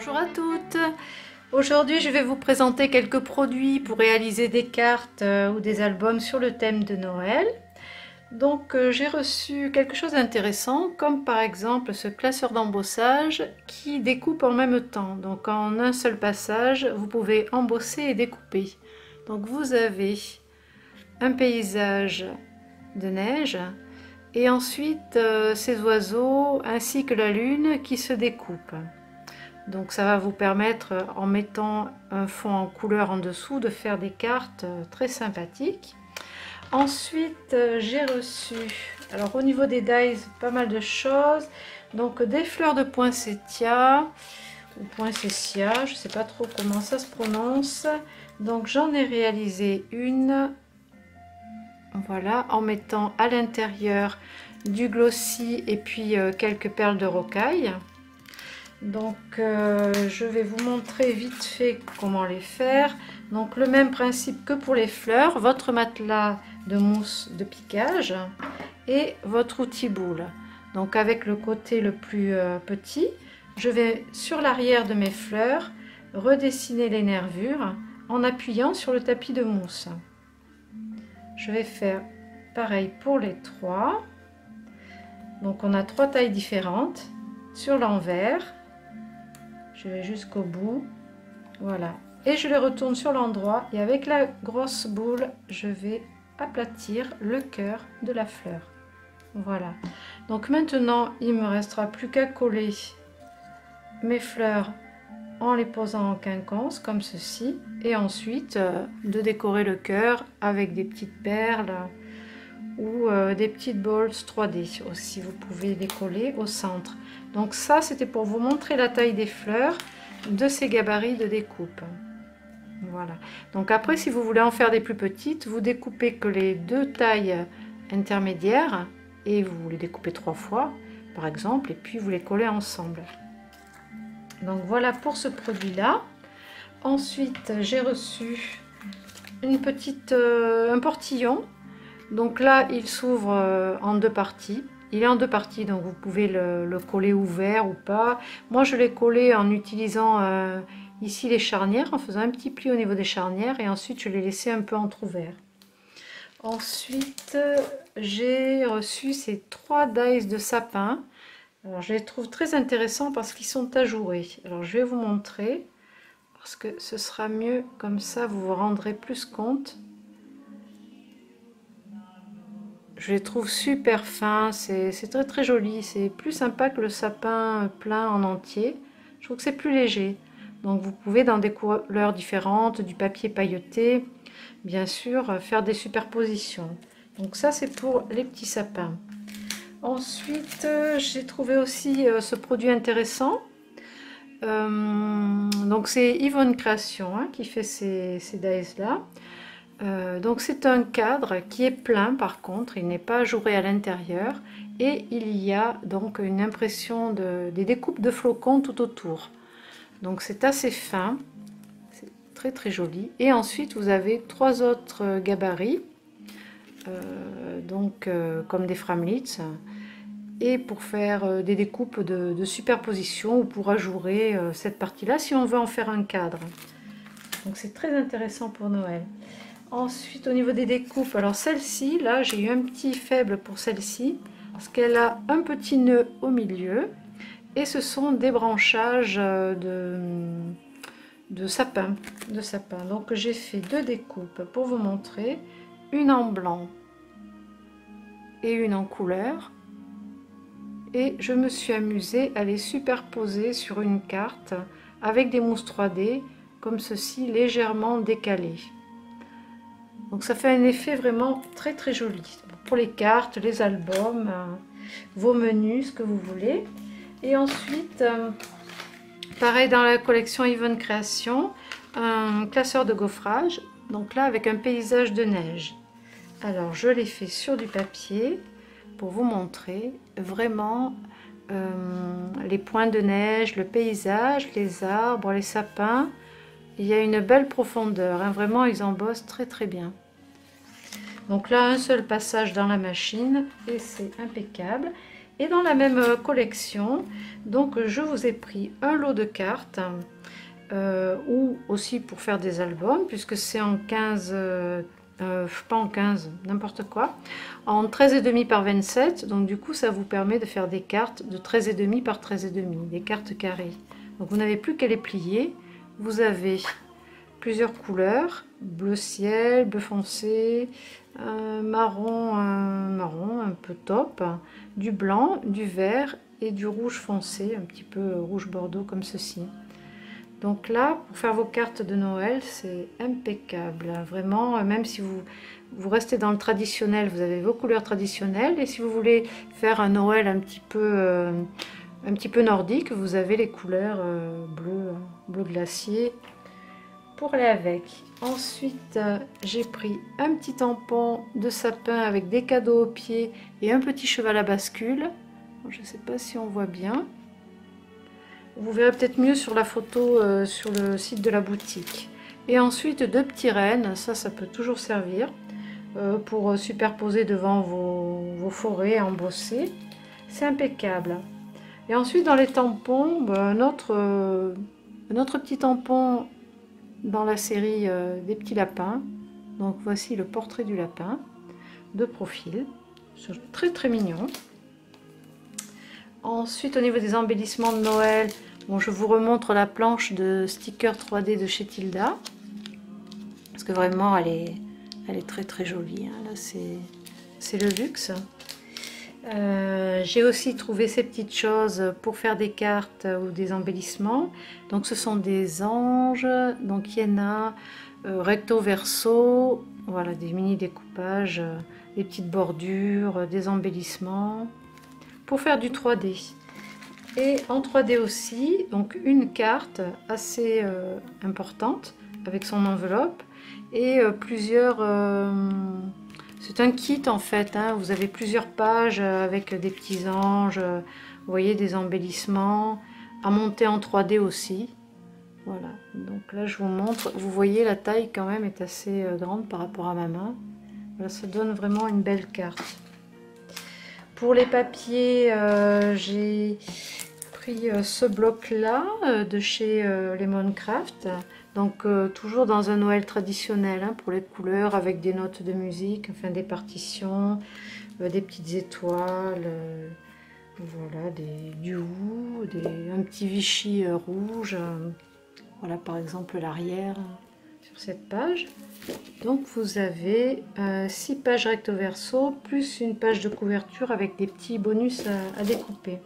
Bonjour à toutes. Aujourd'hui je vais vous présenter quelques produits pour réaliser des cartes ou des albums sur le thème de Noël. Donc j'ai reçu quelque chose d'intéressant, comme par exemple ce classeur d'embossage qui découpe en même temps. Donc en un seul passage vous pouvez embosser et découper. Donc vous avez un paysage de neige et ensuite ces oiseaux ainsi que la lune qui se découpent. Donc ça va vous permettre, en mettant un fond en couleur en dessous, de faire des cartes très sympathiques. Ensuite j'ai reçu, alors au niveau des dies, pas mal de choses. Donc des fleurs de poinsettia ou poinsettia, je ne sais pas trop comment ça se prononce. Donc j'en ai réalisé une, voilà, en mettant à l'intérieur du glossy et puis quelques perles de rocaille. Donc je vais vous montrer vite fait comment les faire. Donc le même principe que pour les fleurs, votre matelas de mousse de piquage et votre outil boule. Donc avec le côté le plus petit, je vais sur l'arrière de mes fleurs redessiner les nervures en appuyant sur le tapis de mousse. Je vais faire pareil pour les trois. Donc on a trois tailles différentes. Sur l'envers, je vais jusqu'au bout, voilà, et je les retourne sur l'endroit et avec la grosse boule je vais aplatir le cœur de la fleur. Voilà, donc maintenant il me restera plus qu'à coller mes fleurs en les posant en quinconce comme ceci, et ensuite de décorer le cœur avec des petites perles ou des petites balls 3D aussi, vous pouvez les coller au centre. Donc ça c'était pour vous montrer la taille des fleurs de ces gabarits de découpe. Voilà, donc après si vous voulez en faire des plus petites, vous découpez que les deux tailles intermédiaires et vous les découpez 3 fois par exemple, et puis vous les collez ensemble. Donc voilà pour ce produit là. Ensuite j'ai reçu une petite un portillon. Donc là il s'ouvre en deux parties. Il est en deux parties, donc vous pouvez le coller ouvert ou pas. Moi je l'ai collé en utilisant ici les charnières, en faisant un petit pli au niveau des charnières, et ensuite je l'ai laissé un peu entrouvert. Ensuite j'ai reçu ces 3 dies de sapin. Alors je les trouve très intéressants parce qu'ils sont ajourés. Alors je vais vous montrer, parce que ce sera mieux comme ça, vous vous rendrez plus compte. Je les trouve super fins, c'est très très joli, c'est plus sympa que le sapin plein en entier. Je trouve que c'est plus léger. Donc vous pouvez, dans des couleurs différentes, du papier pailleté, bien sûr, faire des superpositions. Donc ça c'est pour les petits sapins. Ensuite j'ai trouvé aussi ce produit intéressant. Donc c'est Yvonne Création qui fait ces dies là. Donc c'est un cadre qui est plein, par contre il n'est pas ajouré à l'intérieur, et il y a donc une impression des découpes de flocons tout autour. Donc c'est assez fin, c'est très très joli. Et ensuite vous avez 3 autres gabarits, comme des Framlitz, et pour faire des découpes de superposition ou pour ajourer cette partie là si on veut en faire un cadre. Donc c'est très intéressant pour Noël. Ensuite au niveau des découpes, alors celle-ci là j'ai eu un petit faible pour celle-ci parce qu'elle a un petit nœud au milieu et ce sont des branchages de sapin, donc j'ai fait 2 découpes pour vous montrer, une en blanc et une en couleur, et je me suis amusée à les superposer sur une carte avec des mousses 3D comme ceci, légèrement décalées. Donc ça fait un effet vraiment très très joli pour les cartes, les albums, vos menus, ce que vous voulez. Et ensuite, pareil dans la collection Yvonne Création, un classeur de gaufrage, donc là avec un paysage de neige. Alors je l'ai fait sur du papier pour vous montrer vraiment les points de neige, le paysage, les arbres, les sapins. Il y a une belle profondeur, vraiment ils embossent très très bien. Donc là un seul passage dans la machine et c'est impeccable. Et dans la même collection, donc je vous ai pris un lot de cartes, ou aussi pour faire des albums, puisque c'est en 15, pas en 15, n'importe quoi, en 13,5 par 27, donc du coup ça vous permet de faire des cartes de 13,5 par 13,5, des cartes carrées. Donc vous n'avez plus qu'à les plier, vous avez plusieurs couleurs, bleu ciel, bleu foncé, marron, marron un peu top, du blanc, du vert et du rouge foncé, un petit peu rouge bordeaux comme ceci. Donc là, pour faire vos cartes de Noël, c'est impeccable. Vraiment, même si vous restez dans le traditionnel, vous avez vos couleurs traditionnelles. Et si vous voulez faire un Noël un petit peu nordique, vous avez les couleurs bleu glacier pour aller avec. Ensuite, j'ai pris un petit tampon de sapin avec des cadeaux au pied et un petit cheval à bascule. Je ne sais pas si on voit bien. Vous verrez peut-être mieux sur la photo sur le site de la boutique. Et ensuite, deux petits rennes, ça peut toujours servir pour superposer devant vos forêts embossées. C'est impeccable. Et ensuite, dans les tampons, un autre petit tampon dans la série des petits lapins. Donc voici le portrait du lapin de profil. C'est très très mignon. Ensuite, au niveau des embellissements de Noël, bon, je vous remontre la planche de stickers 3D de chez Tilda. Parce que vraiment, elle est très très jolie. Hein. Là, c'est le luxe. J'ai aussi trouvé ces petites choses pour faire des cartes ou des embellissements. Donc, ce sont des anges. Donc, il y en a recto verso. Voilà, des mini découpages, des petites bordures, des embellissements. Pour faire du 3D. Et en 3D aussi, donc une carte assez importante avec son enveloppe et plusieurs... c'est un kit en fait, hein, vous avez plusieurs pages avec des petits anges, vous voyez des embellissements, à monter en 3D aussi. Voilà, donc là je vous montre, vous voyez la taille quand même est assez grande par rapport à ma main. Voilà, ça donne vraiment une belle carte. Pour les papiers, j'ai pris ce bloc là de chez Lemoncraft, donc toujours dans un Noël traditionnel hein, pour les couleurs avec des notes de musique, enfin des partitions, des petites étoiles, voilà, du hou, un petit Vichy rouge, voilà par exemple l'arrière sur cette page. Donc vous avez 6 pages recto verso plus une page de couverture avec des petits bonus à découper.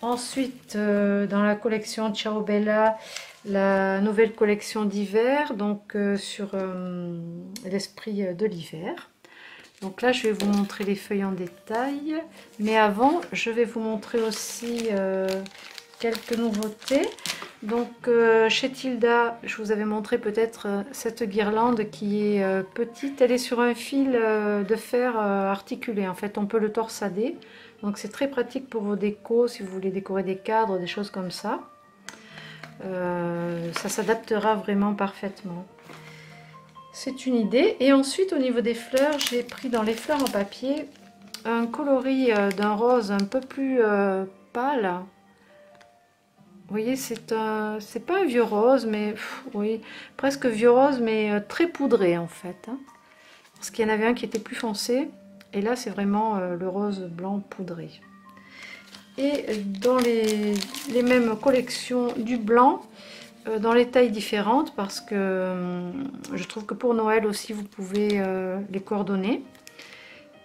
Ensuite dans la collection Ciao Bella, la nouvelle collection d'hiver, donc sur l'esprit de l'hiver. Donc là je vais vous montrer les feuilles en détail, mais avant je vais vous montrer aussi quelques nouveautés. Donc chez Tilda, je vous avais montré peut-être cette guirlande qui est petite, elle est sur un fil de fer articulé, en fait on peut le torsader, donc c'est très pratique pour vos décos, si vous voulez décorer des cadres, des choses comme ça. Ça s'adaptera vraiment parfaitement. C'est une idée. Et ensuite au niveau des fleurs, j'ai pris dans les fleurs en papier un coloris d'un rose un peu plus pâle. Vous voyez, c'est pas un vieux rose, mais oui, presque vieux rose, mais très poudré en fait. Hein. Parce qu'il y en avait un qui était plus foncé, et là c'est vraiment le rose blanc poudré. Et dans les mêmes collections du blanc, dans les tailles différentes, parce que je trouve que pour Noël aussi vous pouvez les coordonner.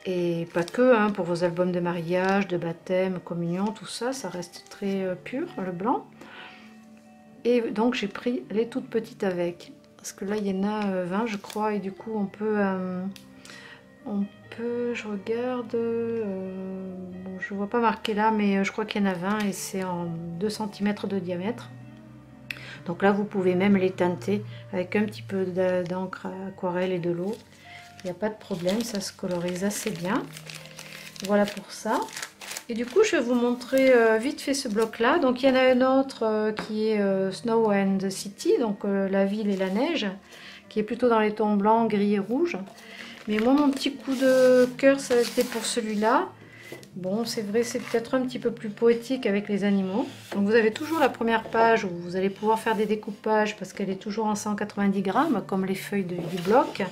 Et pas que, hein, pour vos albums de mariage, de baptême, communion, tout ça, ça reste très pur, le blanc. Et donc j'ai pris les toutes petites avec, parce que là il y en a 20 je crois, et du coup on peut je regarde, bon, je vois pas marqué là, mais je crois qu'il y en a 20 et c'est en 2 cm de diamètre. Donc là vous pouvez même les teinter avec un petit peu d'encre aquarelle et de l'eau. Il n'y a pas de problème, ça se colorise assez bien. Voilà pour ça. Et du coup, je vais vous montrer vite fait ce bloc-là. Donc, il y en a un autre qui est Snow and City, donc la ville et la neige, qui est plutôt dans les tons blancs, gris et rouges. Mais moi, mon petit coup de cœur, ça a été pour celui-là. Bon, c'est vrai, c'est peut-être un petit peu plus poétique avec les animaux. Donc vous avez toujours la première page où vous allez pouvoir faire des découpages parce qu'elle est toujours en 190 grammes, comme les feuilles du bloc.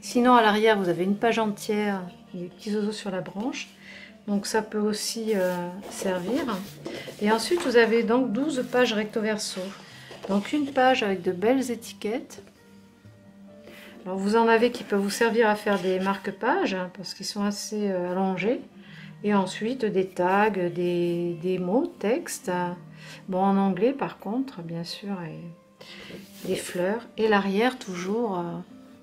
Sinon, à l'arrière, vous avez une page entière, des petits oiseaux sur la branche. Donc ça peut aussi servir. Et ensuite, vous avez donc 12 pages recto verso. Donc une page avec de belles étiquettes. Alors vous en avez qui peuvent vous servir à faire des marque-pages, hein, parce qu'ils sont assez allongés. Et ensuite des tags, des mots, textes. Bon, en anglais par contre, bien sûr, et des fleurs. Et l'arrière, toujours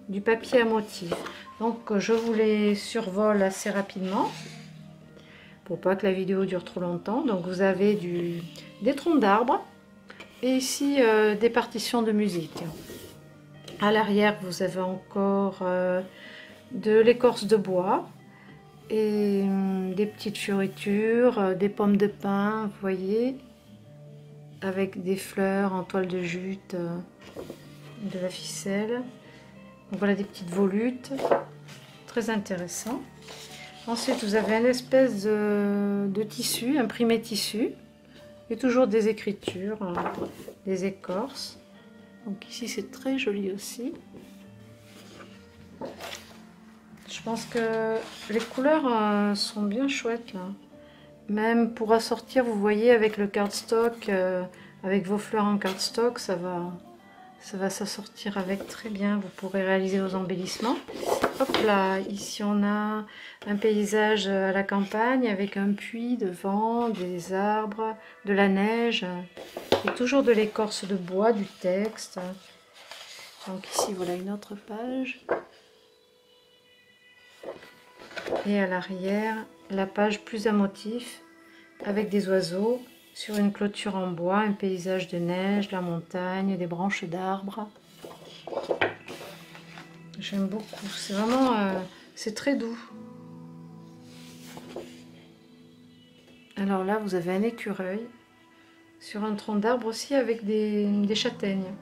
du papier à motif. Donc je vous les survole assez rapidement, pour pas que la vidéo dure trop longtemps. Donc vous avez des troncs d'arbres, et ici des partitions de musique. À l'arrière, vous avez encore de l'écorce de bois, et des petites fioritures, des pommes de pin, vous voyez, avec des fleurs en toile de jute, de la ficelle. Donc voilà des petites volutes, très intéressant. Ensuite vous avez une espèce de tissu, imprimé tissu, et toujours des écritures, des écorces. Donc ici c'est très joli aussi. Je pense que les couleurs sont bien chouettes là. Même pour assortir, vous voyez, avec le cardstock, avec vos fleurs en cardstock, ça va s'assortir avec très bien. Vous pourrez réaliser vos embellissements. Hop là, ici on a un paysage à la campagne avec un puits devant, des arbres, de la neige et toujours de l'écorce de bois, du texte. Donc ici voilà une autre page. Et à l'arrière, la page plus à motif avec des oiseaux sur une clôture en bois, un paysage de neige, la montagne, des branches d'arbres. J'aime beaucoup, c'est vraiment, c'est très doux. Alors là, vous avez un écureuil sur un tronc d'arbre aussi avec des châtaignes.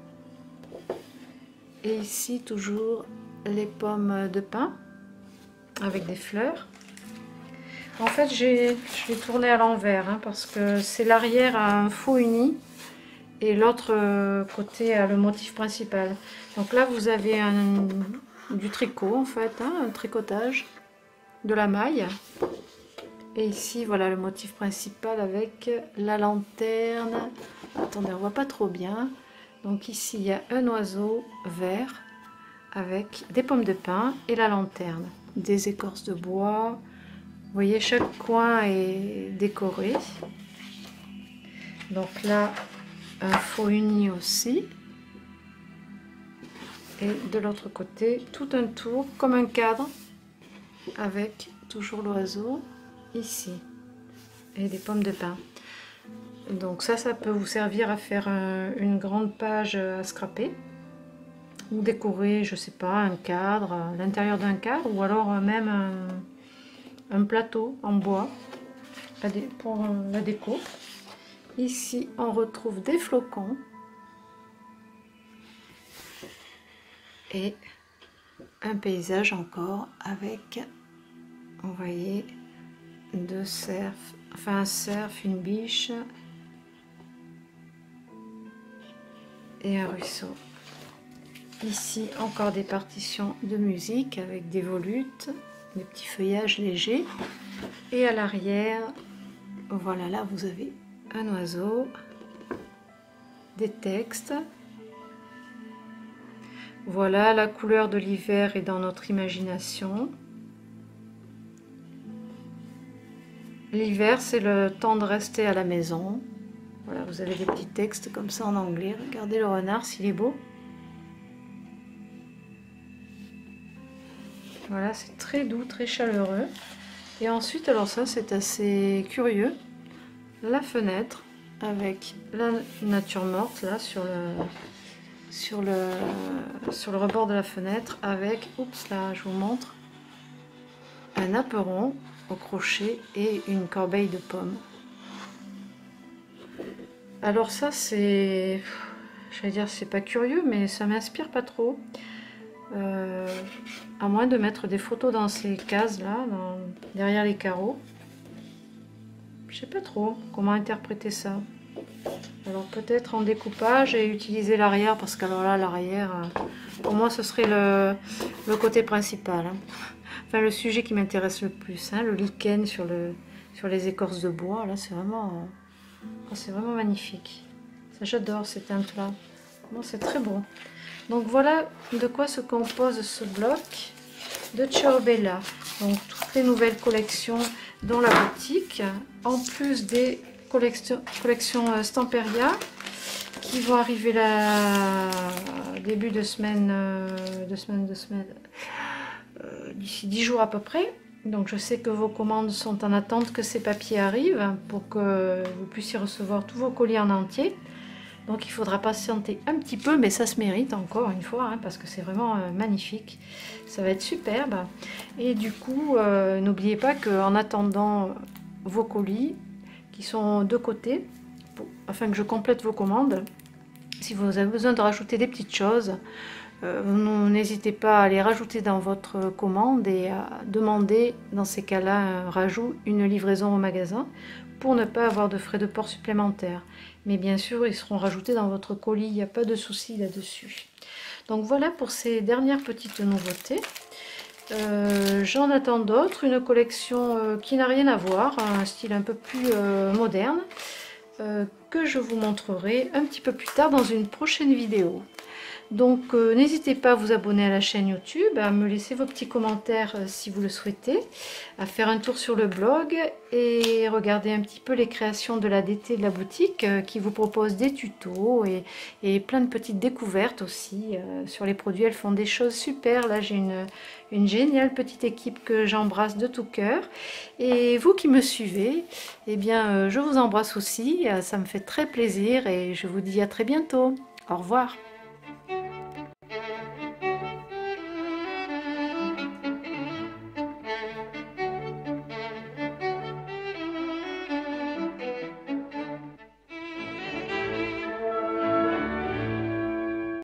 Et ici, toujours les pommes de pin avec des fleurs. En fait, je l'ai tourné à l'envers, hein, parce que c'est l'arrière à un faux uni et l'autre côté a le motif principal. Donc là, vous avez du tricot, en fait, hein, un tricotage, de la maille. Et ici, voilà le motif principal avec la lanterne. Attendez, on ne voit pas trop bien. Donc ici, il y a un oiseau vert avec des pommes de pin et la lanterne. Des écorces de bois. Vous voyez, chaque coin est décoré. Donc là, un faux uni aussi. Et de l'autre côté, tout un tour, comme un cadre, avec toujours l'oiseau ici. Et des pommes de pin. Donc ça peut vous servir à faire une grande page à scraper. Ou décorer, je sais pas, un cadre, l'intérieur d'un cadre, ou alors même un plateau en bois pour la déco. Ici, on retrouve des flocons et un paysage encore avec, vous voyez, deux cerfs, enfin un cerf, une biche et un ruisseau. Ici, encore des partitions de musique avec des volutes, des petits feuillages légers. Et à l'arrière, voilà, là vous avez un oiseau, des textes. Voilà, la couleur de l'hiver est dans notre imagination. L'hiver, c'est le temps de rester à la maison. Voilà, vous avez des petits textes comme ça en anglais. Regardez le renard, s'il est beau. Voilà, c'est très doux, très chaleureux. Et ensuite, alors ça, c'est assez curieux. La fenêtre avec la nature morte, là, sur le rebord de la fenêtre, avec, oups, là, je vous montre, un apperon au crochet et une corbeille de pommes. Alors ça, c'est, je vais dire, c'est pas curieux, mais ça m'inspire pas trop. À moins de mettre des photos dans ces cases là, derrière les carreaux. Je sais pas trop comment interpréter ça. Alors peut-être en découpage et utiliser l'arrière, parce qu'alors là, l'arrière, pour moi, ce serait le côté principal. Hein. Enfin, le sujet qui m'intéresse le plus, hein, le lichen sur les écorces de bois. Là, c'est vraiment magnifique. Ça, j'adore ces teintes-là. Bon, c'est très beau. Donc voilà de quoi se compose ce bloc de Ciao Bella. Donc toutes les nouvelles collections dans la boutique, en plus des collections Stamperia qui vont arriver là début de semaine, d'ici 10 jours à peu près. Donc je sais que vos commandes sont en attente que ces papiers arrivent pour que vous puissiez recevoir tous vos colis en entier. Donc il faudra patienter un petit peu, mais ça se mérite encore une fois, hein, parce que c'est vraiment magnifique. Ça va être superbe. Et du coup, n'oubliez pas qu'en attendant vos colis, qui sont de côté, afin que je complète vos commandes, si vous avez besoin de rajouter des petites choses, n'hésitez pas à les rajouter dans votre commande et à demander dans ces cas-là un rajout, une livraison au magasin, pour ne pas avoir de frais de port supplémentaires. Mais bien sûr, ils seront rajoutés dans votre colis, il n'y a pas de souci là-dessus. Donc voilà pour ces dernières petites nouveautés. J'en attends d'autres, une collection qui n'a rien à voir, un style un peu plus moderne, que je vous montrerai un petit peu plus tard dans une prochaine vidéo. Donc n'hésitez pas à vous abonner à la chaîne YouTube, à me laisser vos petits commentaires si vous le souhaitez, à faire un tour sur le blog et regarder un petit peu les créations de la DT de la boutique qui vous propose des tutos et plein de petites découvertes aussi sur les produits. Elles font des choses super. Là j'ai une géniale petite équipe que j'embrasse de tout cœur. Et vous qui me suivez, eh bien je vous embrasse aussi, ça me fait très plaisir et je vous dis à très bientôt. Au revoir.